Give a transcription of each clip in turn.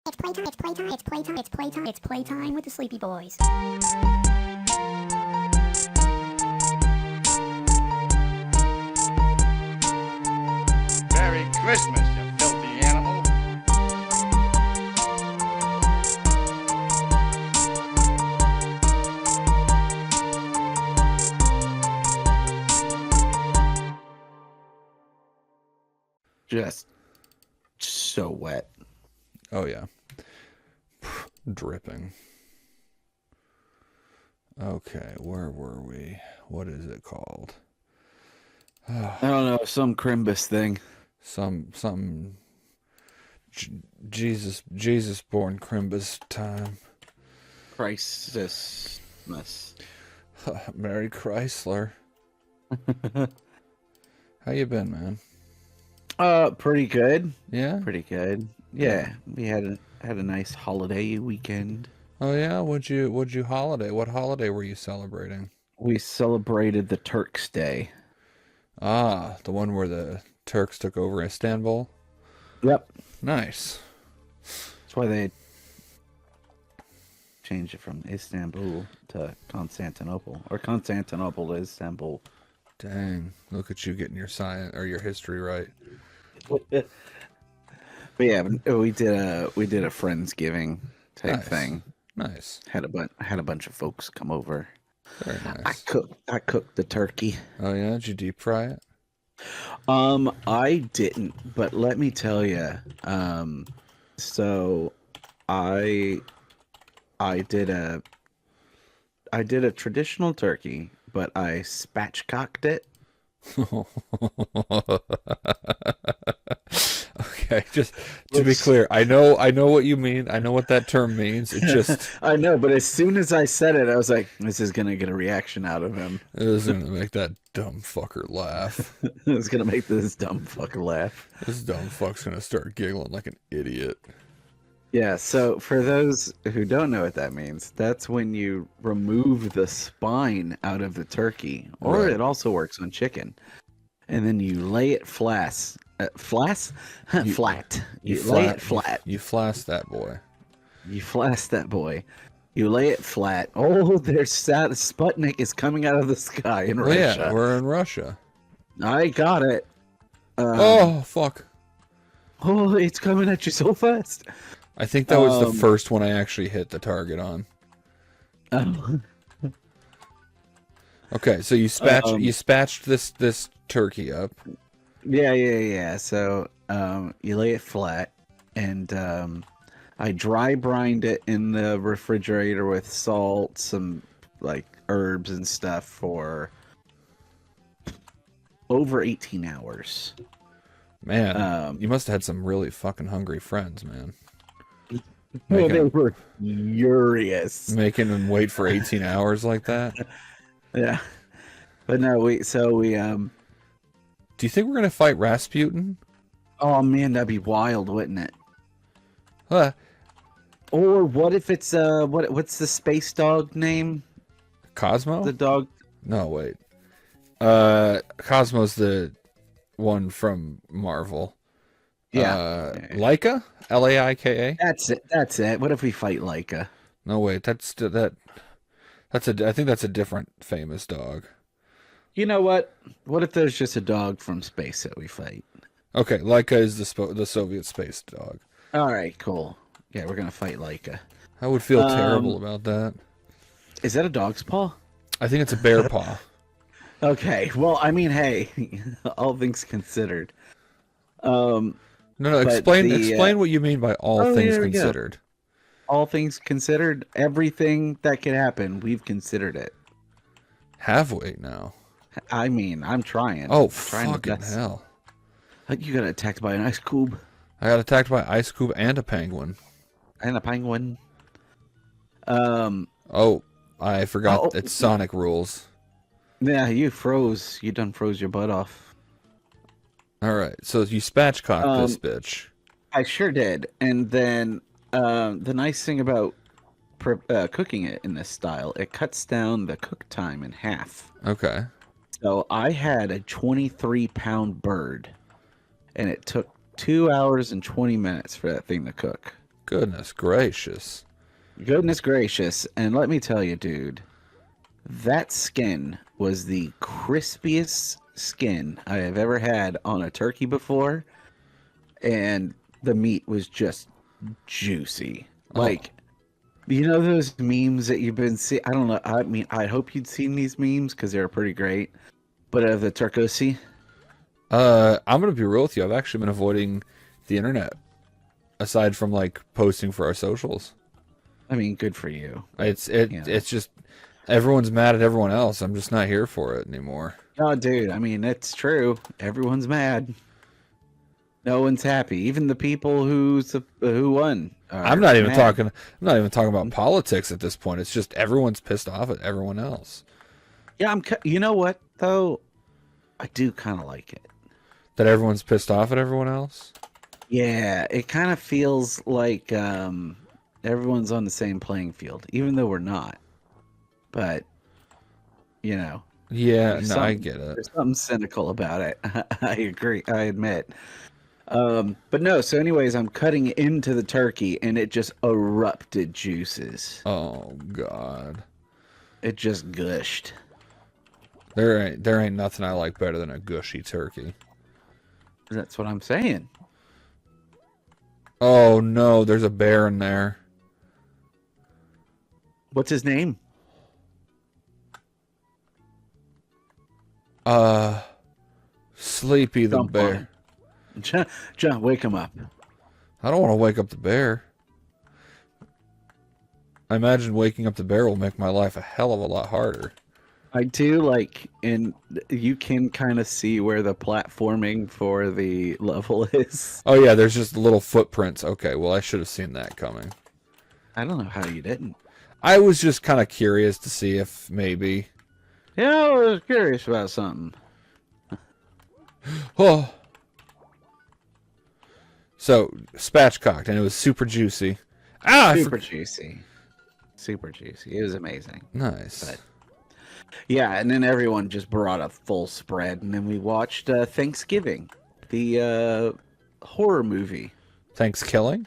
It's playtime, it's playtime, it's playtime, it's playtime, it's playtime with the Sleepy Boys. Merry Christmas, you filthy animal. Just so wet. Oh, yeah. Dripping. Okay, where were we? What is it called? I don't know, some Crimbus thing. Something Jesus born Crimbus time. Christmas. Merry Chrysler. How you been, man? Pretty good. Yeah? Pretty good. Yeah, we had a nice holiday weekend. Oh yeah, what'd you holiday? What holiday were you celebrating? We celebrated the Turks' Day. Ah, the one where the Turks took over Istanbul? Yep. Nice. That's why they changed it from Istanbul to Constantinople, or Constantinople to Istanbul. Dang, look at you getting your science or your history right. But yeah, we did a Friendsgiving type Nice. thing. Nice. Had a bunch of folks come over. Very nice. I cooked the turkey. Oh yeah, did you deep fry it? I didn't, but let me tell you. So I did a traditional turkey, but I spatchcocked it. Okay, just to be clear, I know what you mean. I know what that term means. It just I know, but as soon as I said it, I was like, this is gonna get a reaction out of him. it was gonna make that dumb fucker laugh. It's gonna make this dumb fucker laugh. This dumb fuck's gonna start giggling like an idiot. Yeah, so for those who don't know what that means, that's when you remove the spine out of the turkey, or Right. it also works on chicken, and then you lay it flat. Flat. You lay it flat. You flask that boy. You flask that boy. You lay it flat. Oh, there's Sputnik is coming out of the sky in Well, Russia. yeah, we're in Russia. I got it. Oh fuck! Oh, it's coming at you so fast. I think that was the first one I actually hit the target on. Oh. Okay, so you spatched this turkey up. Yeah. So you lay it flat, and I dry brined it in the refrigerator with salt, some like herbs and stuff for over 18 hours. Man, you must have had some really fucking hungry friends, man. Well, they were furious. Making them wait for 18 hours like that. Yeah, but no, we. Do you think we're gonna fight Rasputin? Oh man, that'd be wild, wouldn't it? Huh? Or what if it's what's the space dog name? Cosmo? The dog. No, wait. Cosmo's the one from Marvel. Yeah. Laika? Laika? That's it. What if we fight Laika? No, wait. I think that's a different famous dog. You know what? What if there's just a dog from space that we fight? Okay, Laika is the Soviet space dog. All right, cool. Yeah, we're gonna fight Laika. I would feel terrible about that. Is that a dog's paw? I think it's a bear paw. Okay. Well, I mean, hey, all things considered. No, But explain what you mean by all things there we go. considered. All things considered, everything that could happen, we've considered it. Have we now? I mean, I'm trying. Oh, trying to fucking guess. hell. You got attacked by an ice cube I got attacked by Ice Cube and a penguin. and a penguin. Oh, I forgot Oh. it's Sonic rules. Yeah, you froze. You done froze your butt off. All right, so you spatchcocked this bitch. I sure did. And then the nice thing about cooking it in this style, it cuts down the cook time in half. Okay. So I had a 23-pound bird, and it took 2 hours and 20 minutes for that thing to cook. Goodness gracious. Goodness gracious. And let me tell you, dude, that skin was the crispiest skin I have ever had on a turkey before. And the meat was just juicy. Like, you know those memes that you've been seeing? I don't know. I mean, I hope you'd seen these memes because they're pretty great. But of the turkey, I'm gonna be real with you. I've actually been avoiding the internet, aside from like posting for our socials. I mean, good for you. It's just everyone's mad at everyone else. I'm just not here for it anymore. Oh, dude. I mean, it's true. Everyone's mad. No one's happy. Even the people who won. I'm not even mad. talking. I'm not even talking about politics at this point. It's just everyone's pissed off at everyone else. Yeah, you know what though? I do kind of like it. That everyone's pissed off at everyone else. Yeah, it kind of feels like everyone's on the same playing field, even though we're not. But you know. Yeah, no, I get it. There's something cynical about it. I agree. I admit. But no. So, anyways, I'm cutting into the turkey, and it just erupted juices. Oh God. It just gushed. There ain't nothing I like better than a gushy turkey. That's what I'm saying. Oh no, there's a bear in there. What's his name? Sleepy the bear. John, wake him up. I don't want to wake up the bear. I imagine waking up the bear will make my life a hell of a lot harder. I do like, and you can kind of see where the platforming for the level is. Oh yeah, there's just little footprints. Okay, well I should have seen that coming. I don't know how you didn't. I was just kind of curious to see if maybe. Yeah, I was curious about something. Oh. So, spatchcocked, and it was super juicy. Super juicy. Super juicy. It was amazing. Nice. But, yeah, and then everyone just brought a full spread, and then we watched Thanksgiving, the horror movie. Thanksgiving?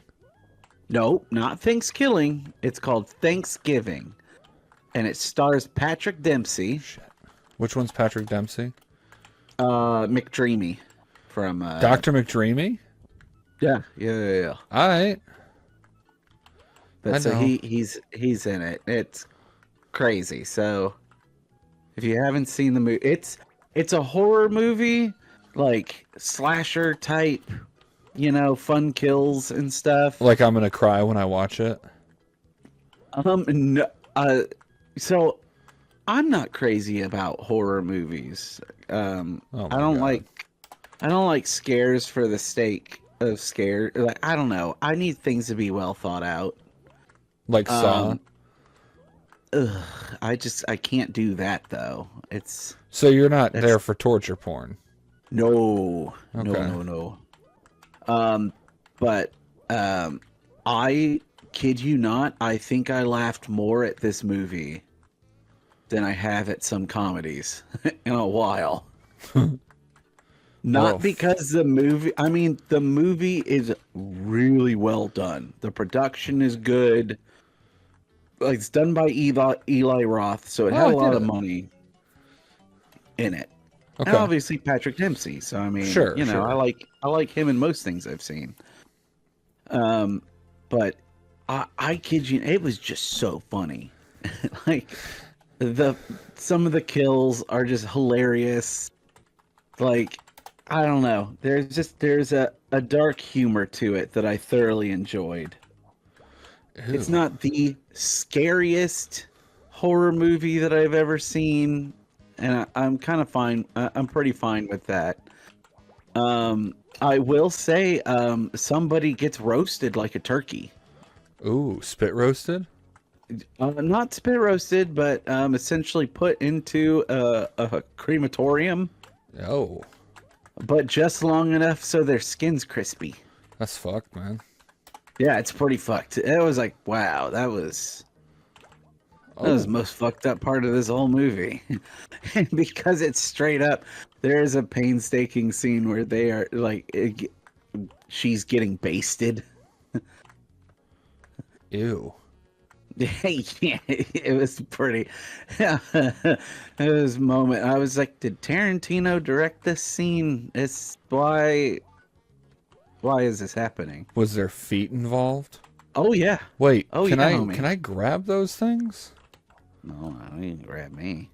No, not Thanksgiving. It's called Thanksgiving. And it stars Patrick Dempsey. Shit. Which one's Patrick Dempsey? McDreamy from Dr. McDreamy? Yeah. All right. But so he's in it. It's crazy. So if you haven't seen the movie, it's a horror movie, like slasher type, fun kills and stuff. Like I'm gonna cry when I watch it. No, so I'm not crazy about horror movies. I don't like scares for the sake of scare. Like, I don't know. I need things to be well thought out. Like Saw. I can't do that though. So you're not there for torture porn. No. Okay. No. But I kid you not, I think I laughed more at this movie than I have at some comedies in a while. Not because the movie is really well done. The production is good. Like, it's done by Eli Roth, so it had a lot of money in it. Okay. And obviously Patrick Dempsey. So I mean, sure. I like him in most things I've seen. But I kid you, it was just so funny. Like, some of the kills are just hilarious. Like, I don't know. There's a dark humor to it that I thoroughly enjoyed. Ew. It's not the scariest horror movie that I've ever seen, and I'm kind of fine. I'm pretty fine with that. I will say, somebody gets roasted like a turkey. Ooh, spit roasted? Not spit roasted, but essentially put into a crematorium. Oh. But just long enough so their skin's crispy. That's fucked, man. Yeah, it's pretty fucked. It was like, wow, that was the most fucked up part of this whole movie. And because it's straight up, there is a painstaking scene where they are like, she's getting basted. Ew. Yeah, it was pretty. It was a moment. I was like, did Tarantino direct this scene? It's why. Why is this happening? Was there feet involved? Oh yeah. Wait, Oh can yeah, I homie. can I grab those things? No, you can grab me.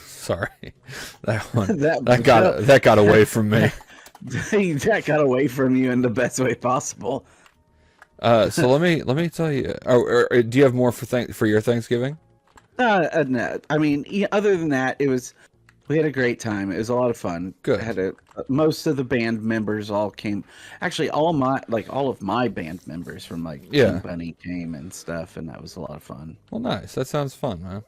Sorry, that one That- that got away from me. That got away from you in the best way possible. So let me tell you. Or do you have more for your Thanksgiving? No, I mean, yeah, other than that, we had a great time. It was a lot of fun. Good. Most of the band members all came. Actually, all of my band members from Yeah. King Bunny came and stuff, and that was a lot of fun. Well, nice. That sounds fun, man.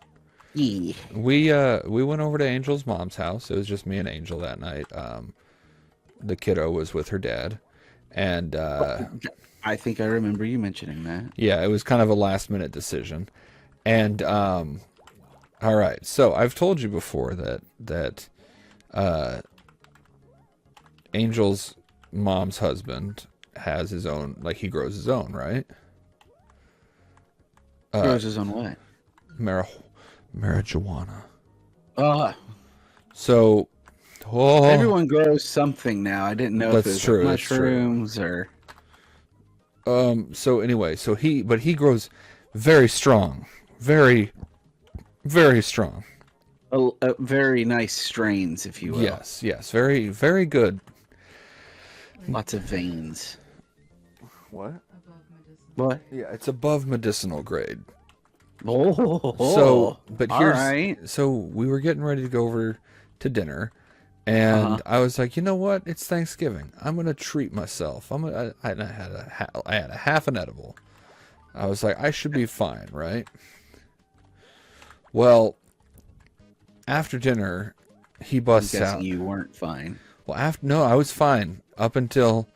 Yeah. We went over to Angel's mom's house. It was just me and Angel that night. The kiddo was with her dad, and I think I remember you mentioning that. yeah, it was kind of a last minute decision. And all right, so I've told you before that Angel's mom's husband has his own, like, he grows his own, right? Grows his own what? Marijuana. So So, everyone grows something now. I didn't know if That's it was true, like that's true. mushrooms or. so anyway, he grows very strong, very, very strong. Very nice strains, if you will. Yes, very, very good. Lots of veins. What? What? Yeah, it's above medicinal grade. Oh, So, but all here's right. so we were getting ready to go over to dinner, and I was like, you know what? It's Thanksgiving. I'm gonna treat myself. I had a half an edible. I was like, I should be fine, right? Well, after dinner, he I'm busts guessing out. you weren't fine. Well, no, I was fine up until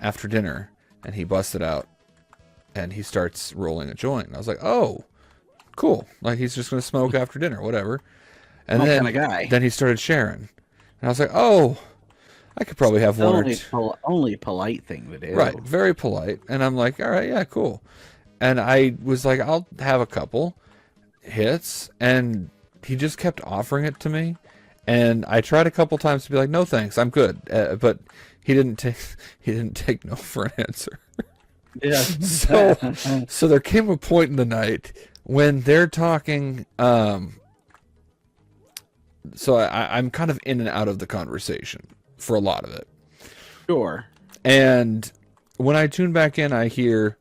after dinner, and he busted out, and he starts rolling a joint. And I was like, oh, cool. Like, he's just going to smoke after dinner, whatever. And My then, kinda guy. then he started sharing. And I was like, oh, I could probably have one or Only, two. only polite thing to do. Right, very polite. And I'm like, all right, yeah, cool. And I was like, I'll have a couple hits. And he just kept offering it to me. And I tried a couple times to be like, no thanks, I'm good. But he didn't take no for an answer. Yeah. So there came a point in the night when they're talking. So I'm kind of in and out of the conversation for a lot of it. Sure. And when I tune back in, I hear,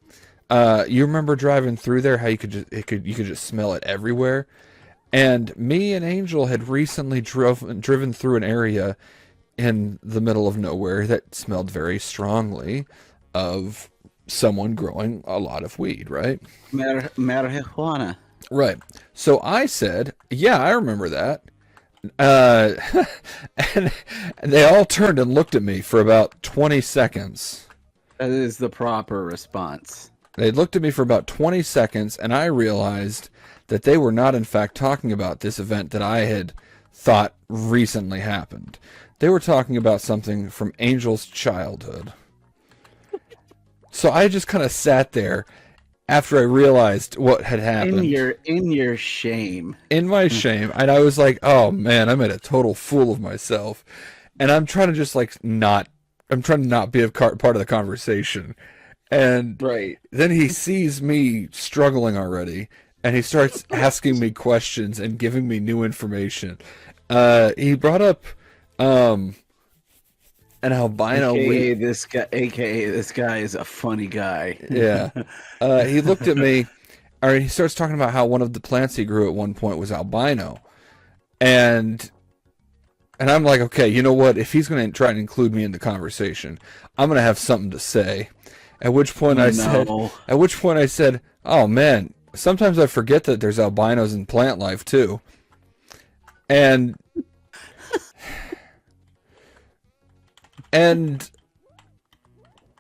you remember driving through there, how you could just smell it everywhere. And me and Angel had recently driven through an area in the middle of nowhere that smelled very strongly of someone growing a lot of weed, right? Marijuana. Right. So I said, yeah, I remember that. And they all turned and looked at me for about 20 seconds. That is the proper response. They looked at me for about 20 seconds, and I realized that they were not, in fact, talking about this event that I had thought recently happened. They were talking about something from Angel's childhood. So I just kind of sat there after I realized what had happened. In your shame. In my shame. And I was like, oh man, I made a total fool of myself. And I'm trying to just I'm trying to not be a part of the conversation. And Right. then he sees me struggling already, and he starts asking me questions and giving me new information. He brought up an albino AKA this guy is a funny guy. Yeah. He looked at me, or he starts talking about how one of the plants he grew at one point was albino. And I'm like, okay, you know what? If he's going to try and include me in the conversation, I'm going to have something to say. At which point I said, oh man, sometimes I forget that there's albinos in plant life too. And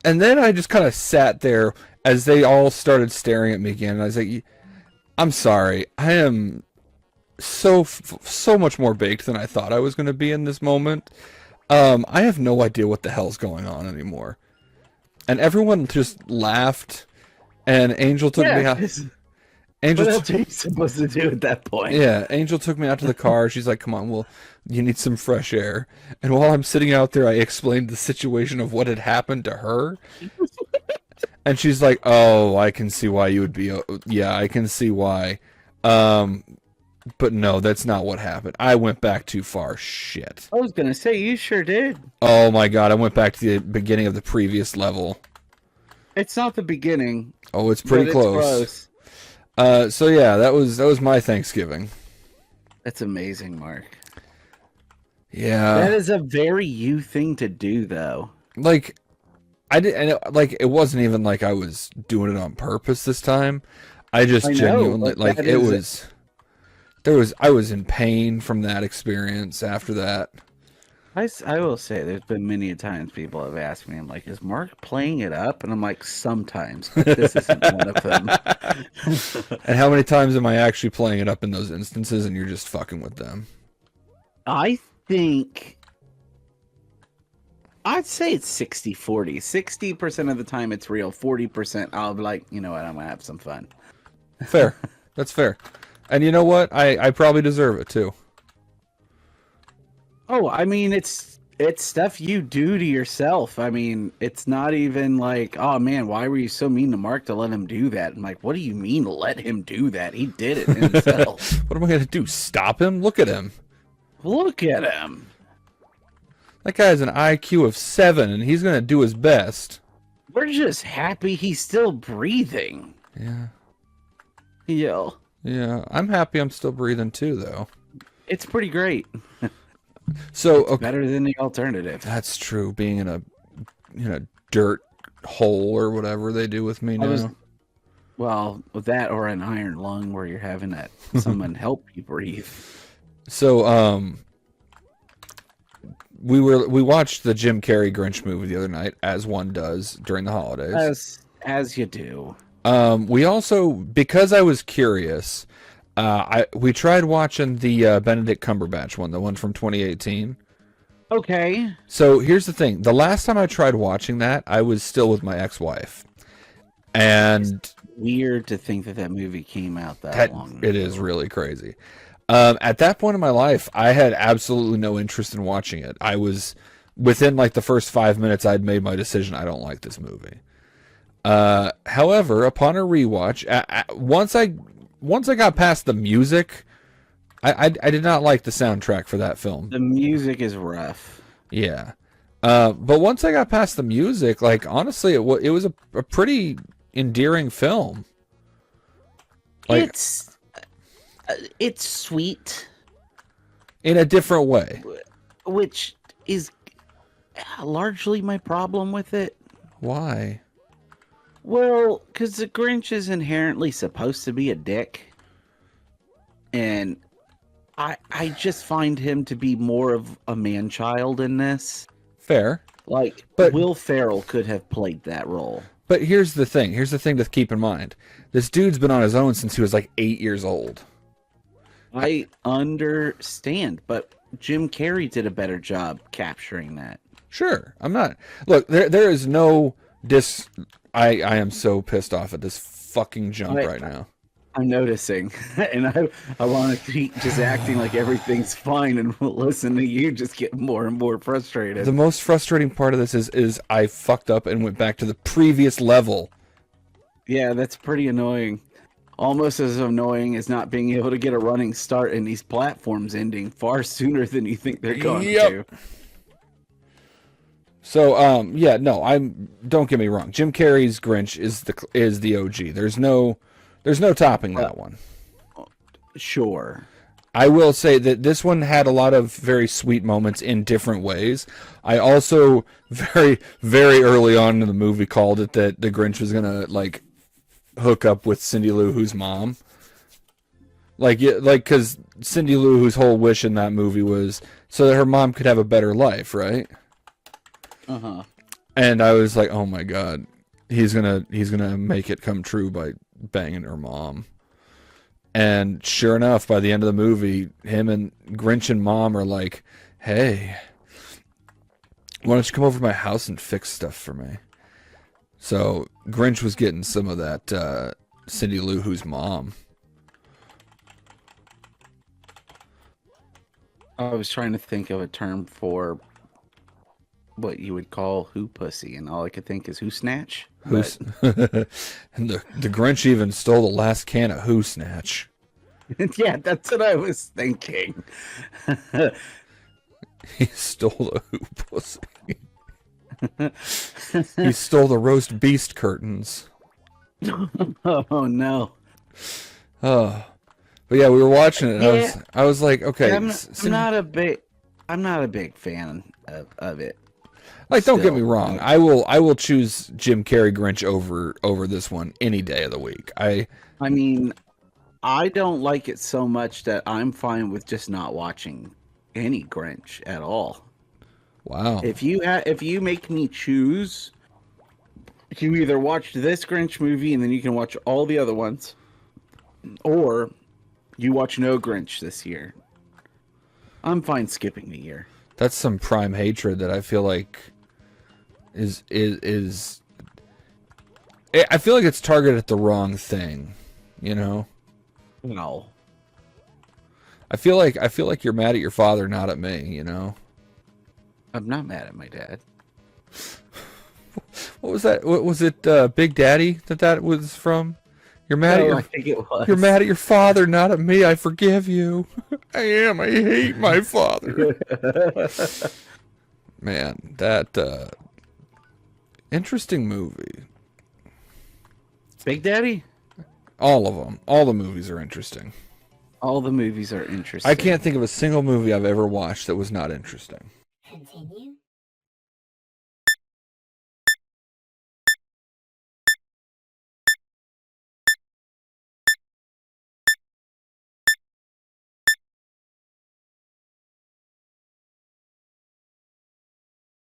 then I just kind of sat there as they all started staring at me again. And I was like, I'm sorry. I am so much more baked than I thought I was going to be in this moment. I have no idea what the hell's going on anymore. and everyone just laughed. And Angel took me out. Angel what else are you supposed to do at that point? Yeah, Angel took me out to the car. She's like, "Come on, well, you need some fresh air." And while I'm sitting out there, I explained the situation of what had happened to her. And she's like, "Oh, I can see why you would be. Yeah, I can see why. But no, that's not what happened. I went back too far. Shit. I was gonna say you sure did. Oh my god, I went back to the beginning of the previous level. It's not the beginning. Oh, it's pretty but close. It's close. So yeah, that was my Thanksgiving. That's amazing, Mark. Yeah, That is a very you thing to do, though. like I did, and it wasn't even like I was doing it on purpose this time. I just genuinely like it was. I was in pain from that experience after that. I will say there's been many times people have asked me, I'm like, is Mark playing it up? And I'm like, sometimes, but this isn't one of them. And how many times am I actually playing it up in those instances and you're just fucking with them? I think I'd say it's 60-40. 60% of the time it's real, 40% I'll be like, you know what, I'm gonna have some fun. Fair. That's fair. And you know what? I probably deserve it too. Oh, I mean, it's stuff you do to yourself. I mean, it's not even like, oh man, why were you so mean to Mark to let him do that? I'm like, what do you mean let him do that? He did it himself. What am I going to do? Stop him? Look at him. Look at him. That guy has an IQ of 7 and he's going to do his best. We're just happy he's still breathing. Yeah. Yo. Yeah, I'm happy I'm still breathing too, though. It's pretty great. So It's better than the alternative. That's true. Being in a dirt hole or whatever they do with me now. Well, with that or an iron lung where you're having that someone help you breathe. So we watched the Jim Carrey Grinch movie the other night, as one does during the holidays. As you do. We also, because I was curious, we tried watching the Benedict Cumberbatch one, the one from 2018. Okay. So here's the thing: the last time I tried watching that, I was still with my ex-wife, and it's weird to think that movie came out that long ago. It is really crazy. At that point in my life, I had absolutely no interest in watching it. I was within like the first 5 minutes, I'd made my decision. I don't like this movie. However, upon a rewatch, once I got past the music, I did not like the soundtrack for that film. The music is rough. Yeah. But once I got past the music, like honestly, it was a pretty endearing film. Like, it's sweet in a different way, which is largely my problem with it. Why? Well, because the Grinch is inherently supposed to be a dick, and I just find him to be more of a man-child in this. Fair. But Will Ferrell could have played that role. But here's the thing. Here's the thing to keep in mind. This dude's been on his own since he was like 8 years old. I understand, but Jim Carrey did a better job capturing that. Sure. I'm not... Look, there is no... I am so pissed off at this fucking jump right now. I'm noticing, and I want to keep just acting like everything's fine, and listen to you just get more and more frustrated. The most frustrating part of this is I fucked up and went back to the previous level. Yeah, that's pretty annoying. Almost as annoying as not being able to get a running start and these platforms ending far sooner than you think they're going to. So, yeah, no, don't get me wrong. Jim Carrey's Grinch is the OG. There's no topping that one. Sure. I will say that this one had a lot of very sweet moments in different ways. I also very, very early on in the movie called it that the Grinch was gonna like hook up with Cindy Lou Who's mom. Because Cindy Lou Who's whole wish in that movie was so that her mom could have a better life, right? Uh-huh. And I was like, oh my god, he's gonna make it come true by banging her mom. And sure enough, by the end of the movie, him and Grinch and Mom are like, hey, why don't you come over to my house and fix stuff for me? So Grinch was getting some of that Cindy Lou Who's mom. I was trying to think of a term for what you would call who pussy, and all I could think is who snatch. Who's and the Grinch even stole the last can of Who Snatch. Yeah, that's what I was thinking. He stole the Who pussy. He stole the roast beast curtains. Oh no. Oh, but yeah, we were watching it. And I was like, okay, I'm not a big fan of it. Like, don't get me Still, wrong. I will choose Jim Carrey Grinch over this one any day of the week. I mean, I don't like it so much that I'm fine with just not watching any Grinch at all. Wow. If you make me choose, you either watch this Grinch movie and then you can watch all the other ones, or you watch no Grinch this year. I'm fine skipping the year. That's some prime hatred that I feel like is I feel like it's targeted at the wrong thing, you know? No. I feel like you're mad at your father, not at me, you know? I'm not mad at my dad. What was that? What was it, Big Daddy that was from? You're mad at I think it was. You're mad at your father, not at me. I forgive you. I am. I hate my father. Man, that interesting movie. Big Daddy? All of them. All the movies are interesting. All the movies are interesting. I can't think of a single movie I've ever watched that was not interesting. Continue